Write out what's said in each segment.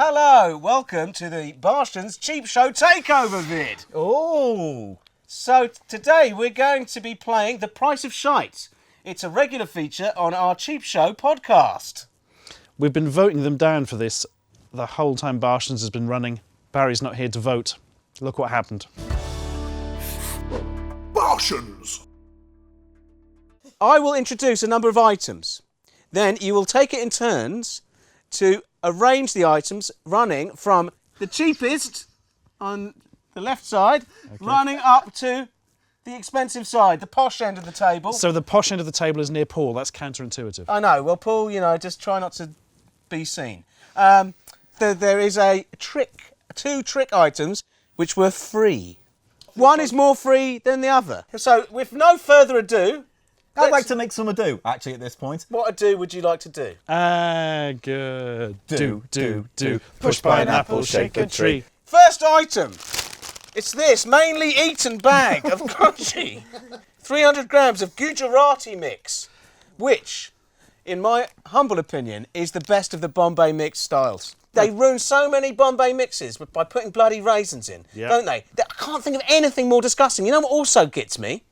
Hello, welcome to the Barshens Cheap Show takeover vid. Oh! So today we're going to be playing The Price of Shite. It's a regular feature on our Cheap Show podcast. We've been voting them down for this the whole time Barshens has been running. Barry's not here to vote. Look what happened. Barshens! I will introduce a number of items. Then you will take it in turns to arrange the items running from the cheapest on the left side, running up to the expensive side, the posh end of the table. So the posh end of the table is near Paul. That's counterintuitive. I know. Well, Paul, just try not to be seen. There is two trick items which were free. One is more free than the other. So, with no further ado, I'd like to make some ado, actually, at this point. what ado would you like to do? Good. Do. Push pineapple, shake a tree. First item. It's this mainly eaten bag of crunchy 300 grams of Gujarati mix, which, in my humble opinion, is the best of the Bombay mix styles. They ruin so many Bombay mixes by putting bloody raisins in, don't they? I can't think of anything more disgusting. You know what also gets me?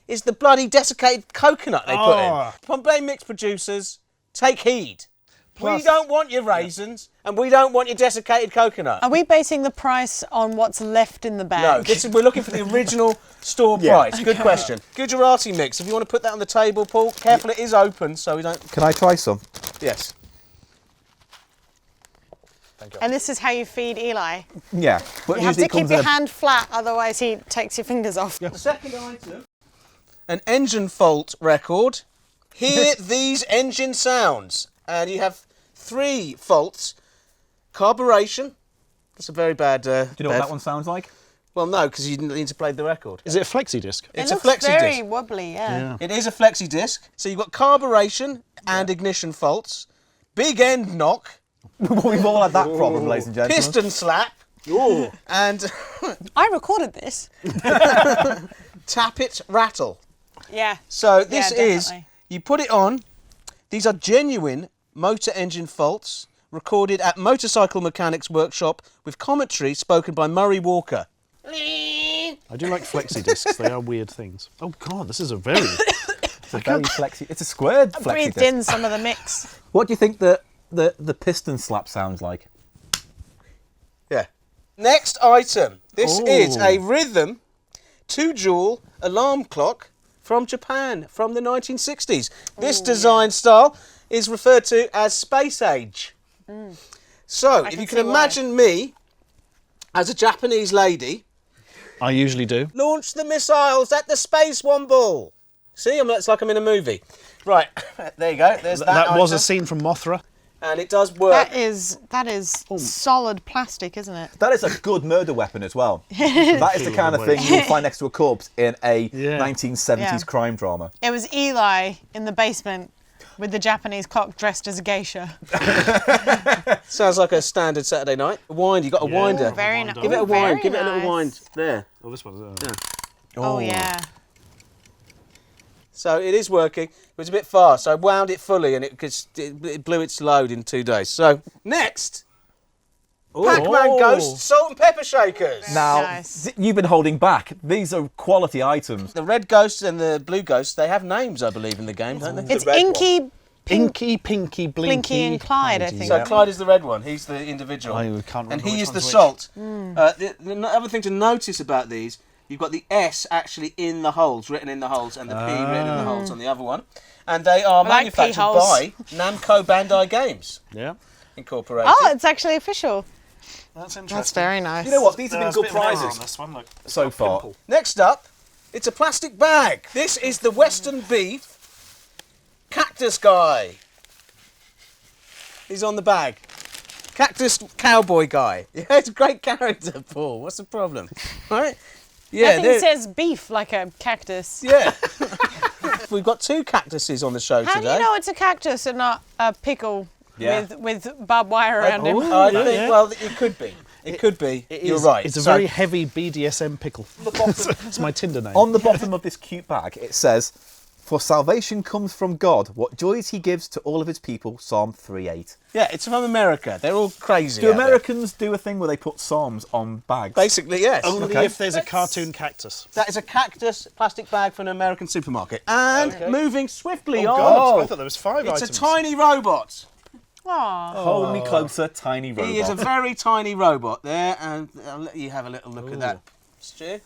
Is the bloody desiccated coconut they put in. Bombay mix producers, take heed. We don't want your raisins, and we don't want your desiccated coconut. Are we basing the price on what's left in the bag? No, we're looking for the original store price. Good question. Gujarati mix, if you want to put that on the table, Paul, careful, it is open, so we don't... Can I try some? Yes. And this is how you feed Eli. Yeah. But You have to keep your hand flat, otherwise he takes your fingers off. The second item, an engine fault record. Hear these engine sounds. And you have 3 faults. Carburation. That's a very bad... Do you know what that one sounds like? Well, no, because you didn't need to play the record. Is it a flexi disc? It's it a looks flexi very disc. wobbly, yeah. It is a flexi disc. So you've got carburation and ignition faults. Big end knock. We've all had that problem, ladies and gentlemen. Piston slap. And I recorded this. tap it rattle. Yeah. So this is, definitely. you put it on, these are genuine motor engine faults recorded at Motorcycle Mechanics Workshop with commentary spoken by Murray Walker. I do like flexi discs. They are weird things. Oh, God, this is a very... It's a very flexi... It's a squared I flexi breathed disc. in some of the mix. What do you think the piston slap sounds like? Yeah. Next item. This is a Rhythm 2-joule alarm clock from Japan from the 1960s. This design style is referred to as space age. So, if you can imagine me as a Japanese lady, I usually do. launch the missiles at the space womble. See, it's like I'm in a movie. Right, there you go. There's That was a item. scene from Mothra. And it does work. That is solid plastic, isn't it? That is a good murder weapon as well. That is the kind of thing you'll find next to a corpse in a 1970s crime drama. It was Eli in the basement with the Japanese clock dressed as a geisha. Sounds like a standard Saturday night. Wind, you got a winder. Very nice. Give it a wind. Give it a little wind. There. Oh, this one. Oh, yeah. So it is working. It was a bit fast. I wound it fully and it blew its load in 2 days. So next, Pac-Man Ghost salt and pepper shakers. Now, Nice. you've been holding back. These are quality items. The red ghost and the blue ghost, they have names, I believe, in the game, don't they? It's red Inky, Inky, Pinky, Blinky. Blinky and Clyde, I think. So Clyde is the red one. He's the individual. I can't remember and he which is the one's which. salt. The other thing to notice about these, you've got the S actually in the holes, written in the holes, and the P written in the holes on the other one. And they are like manufactured P-holes. by Namco Bandai Games Yeah. Incorporated. Oh, it's actually official. That's interesting. That's very nice. You know what? These have been There's a good bit of error prizes on this one, look. so far. Pimple. Next up, it's a plastic bag. This is the Western Beef Cactus Guy. He's on the bag. Cactus Cowboy Guy. Yeah, it's a great character, Paul. What's the problem? Right? Yeah, I think it says beef like a cactus. yeah. We've got 2 cactuses on the show How today. do you know it's a cactus and not a pickle Yeah. with barbed wire around him? I think, well, it could be. It could be. You're right. It's a So- very heavy BDSM pickle. It's my Tinder name. On the bottom of this cute bag, it says, For salvation comes from God. What joys he gives to all of his people. Psalm 3:8. Yeah, it's from America. They're all crazy. Do out there. Americans do a thing where they put psalms on bags? Basically, yes. Only Okay. if there's a cartoon cactus. That is a cactus plastic bag from an American supermarket. And moving swiftly on. God, I thought there was 5 It's items. a tiny robot. Aw. Hold me closer, tiny robot. He is a very tiny robot there, and I'll let you have a little look at that, Stu.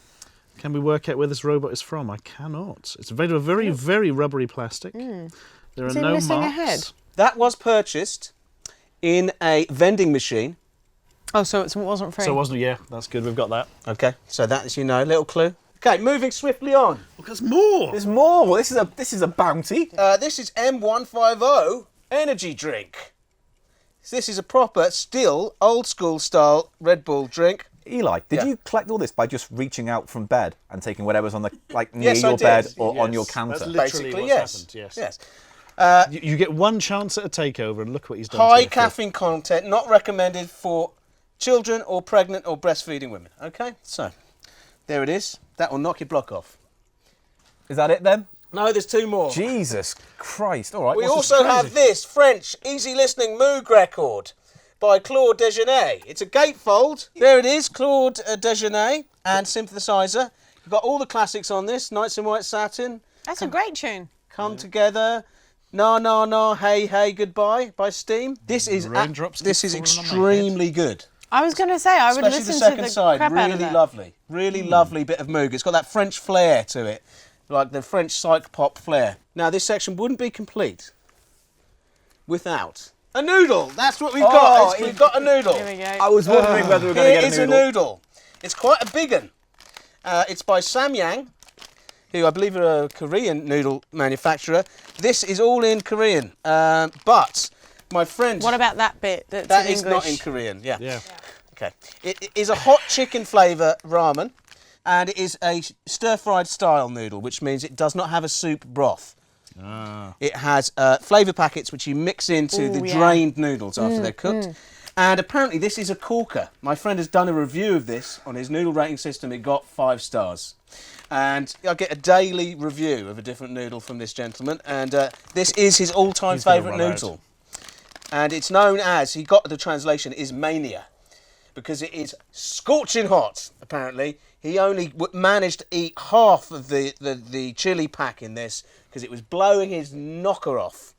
Can we work out where this robot is from? I cannot. It's made of a very, very rubbery plastic. There are Is it no missing a marks. head? That was purchased in a vending machine. Oh, so it wasn't free. So it wasn't, yeah, that's good, we've got that. Okay, so that is, little clue. Okay, moving swiftly on. Look, there's more! There's more. Well, this is a bounty. This is M150 energy drink. This is a proper, still, old school style Red Bull drink. Eli, did Yeah. you collect all this by just reaching out from bed and taking whatever's on the near Yes, I your did. bed or on Yes, your that's counter? literally Basically, what's yes. happened, Yes. You get one chance at a takeover, and look what he's done. to High your caffeine content, not recommended for children or pregnant or breastfeeding women. Okay, so there it is. That will knock your block off. Is that it then? No, there's 2 more. Jesus Christ! All right. We what's also this have crazy? this French easy listening Moog record by Claude Desjeuner. It's a gatefold. There it is, Claude Desjeuner and synthesizer. You've got all the classics on this. Nights in White Satin, That's a great tune. Come Together, Na Na Na, Hey Hey Goodbye by Steam. This is Raindrops this keep is falling on my extremely good. I was going to say, I would Especially listen the second to the side, crap out of really that. lovely. Really lovely bit of Moog. It's got that French flair to it, like the French psych pop flair. Now, this section wouldn't be complete without a noodle. That's what we've got. We've got a noodle. Here we go. I was wondering whether we were going Here to is get a noodle. It's quite a big one. It's by Samyang, who I believe are a Korean noodle manufacturer. This is all in Korean, but my friend... What about that bit that's that in is English? not in Korean, yeah. Yeah. Okay. It is a hot chicken flavour ramen, and it is a stir-fried style noodle, which means it does not have a soup broth. It has flavour packets which you mix into Ooh, the yeah. drained noodles after they're cooked. And apparently this is a corker. My friend has done a review of this on his noodle rating system. It got 5 stars. And I get a daily review of a different noodle from this gentleman. And this is his all-time He's gonna favourite run noodle. And it's known as, he got the translation, is mania. Because it is scorching hot, apparently. He only managed to eat half of the chili pack in this because it was blowing his knocker off.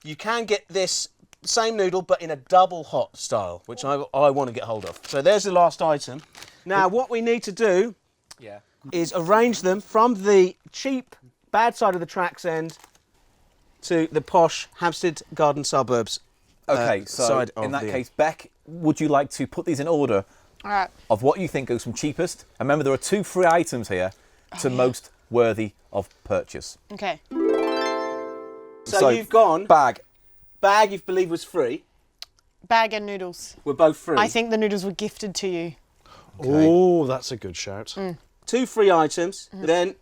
You can get this same noodle but in a double hot style, which I want to get hold of. So there's the last item. Now what we need to do is arrange them from the cheap, bad side of the tracks end to the posh Hampstead Garden Suburbs Okay, so side of in that the- case, Beck, would you like to put these in order All right. of what you think goes from cheapest? And remember, there are 2 free items here to most worthy of purchase. Okay. So you've gone, Bag. bag you believe was free, Bag and noodles. were both free. I think the noodles were gifted to you. Oh, that's a good shout. 2 free items, then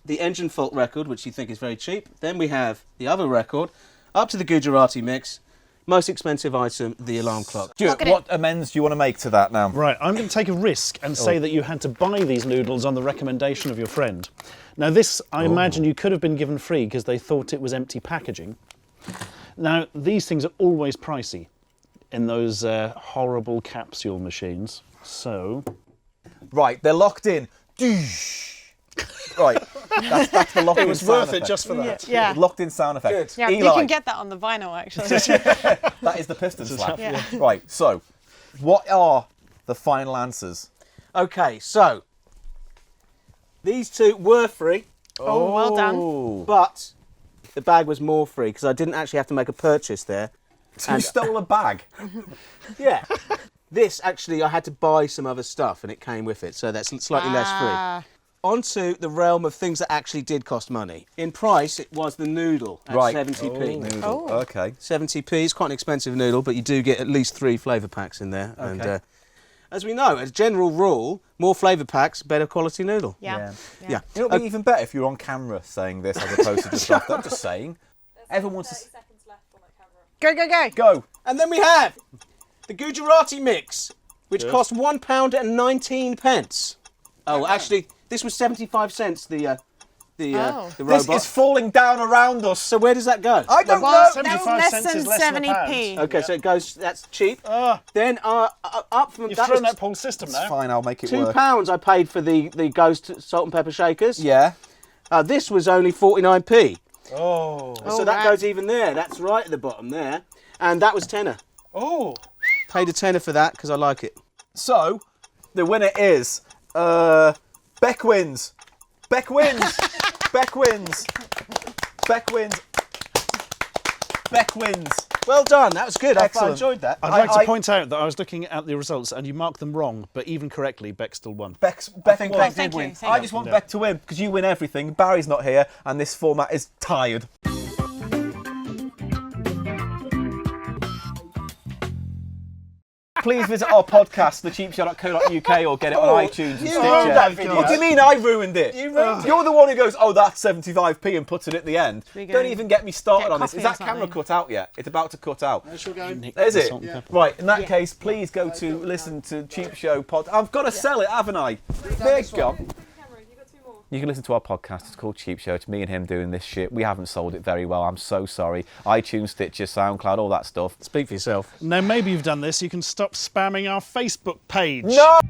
the engine fault record, which you think is very cheap. Then we have the other record, up to the Gujarati mix. Most expensive item, the alarm clock. Stuart, Look at what amends do you want to make to that now? Right, I'm going to take a risk and say that you had to buy these noodles on the recommendation of your friend. Now this, I imagine you could have been given free because they thought it was empty packaging. Now, these things are always pricey in those horrible capsule machines. So, Right, they're locked in. Right, that's the locked-in it was sound worth effect. it just for that. Yeah. Locked-in sound effect. Good. Yeah, Eli, you can get that on the vinyl, actually. that is the piston slap. Yeah. Right, so, what are the final answers? Okay, so these 2 were free, Oh, well done. but the bag was more free because I didn't actually have to make a purchase there. You stole a bag. Yeah. This, actually, I had to buy some other stuff and it came with it, so that's slightly less free. Onto the realm of things that actually did cost money. In price, it was the noodle at Right. 70p. Noodle. Oh. Okay. 70p is quite an expensive noodle, but you do get at least 3 flavour packs in there. Okay. And as we know, as a general rule, more flavour packs, better quality noodle. Yeah. Yeah. You know, it'd be even better if you're on camera saying this as opposed to just off. I'm just saying. Everyone wants to 30 seconds left on that camera. Go, go, go. go. And then we have the Gujarati mix, which cost £1.19. Oh, actually, this was 75 cents, the the This robot. is falling down around us. So where does that go? I don't Well, know. 75 less cents than is less than a 70p. pound. Okay, so it goes. That's cheap. Then up from You've that thrown was that Paul's system now. Fine, I'll make it work. £2 I paid for the Ghost salt and pepper shakers. Yeah. This was only 49p. Oh. So that goes even there. That's right at the bottom there. And that was tenner. Oh. Paid a tenner for that because I like it. So, the winner is Beck wins. Beck wins. Beck wins. Beck wins. Beck wins. Well done. That was good. I Excellent. enjoyed that. I'd like to point out that I was looking at the results and you marked them wrong, but even correctly, Beck still won. Beck think won. Beck Thank did win. you. Thank I you. just want Beck to win because you win everything. Barry's not here and this format is tired. Please visit our podcast, thecheapshow.co.uk, or get it on iTunes and you Stitcher. ruined that video. What do you mean I ruined it? You ruined You're the one who goes, oh, that's 75p and puts it at the end. we go Don't even get me started get on this. coffee Is or that camera something? cut out yet? It's about to cut out. Shall go. Is it? Salt and pepper. Right, in that case, please go to listen to Cheap Show pod. I've got to sell it, haven't I? There you go. Cameron, you got 2 more. You can listen to our podcast. It's called Cheap Show. It's me and him doing this shit. We haven't sold it very well. I'm so sorry. iTunes, Stitcher, SoundCloud, all that stuff. Speak for yourself. Now, maybe you've done this. You can stop spamming our Facebook page. No!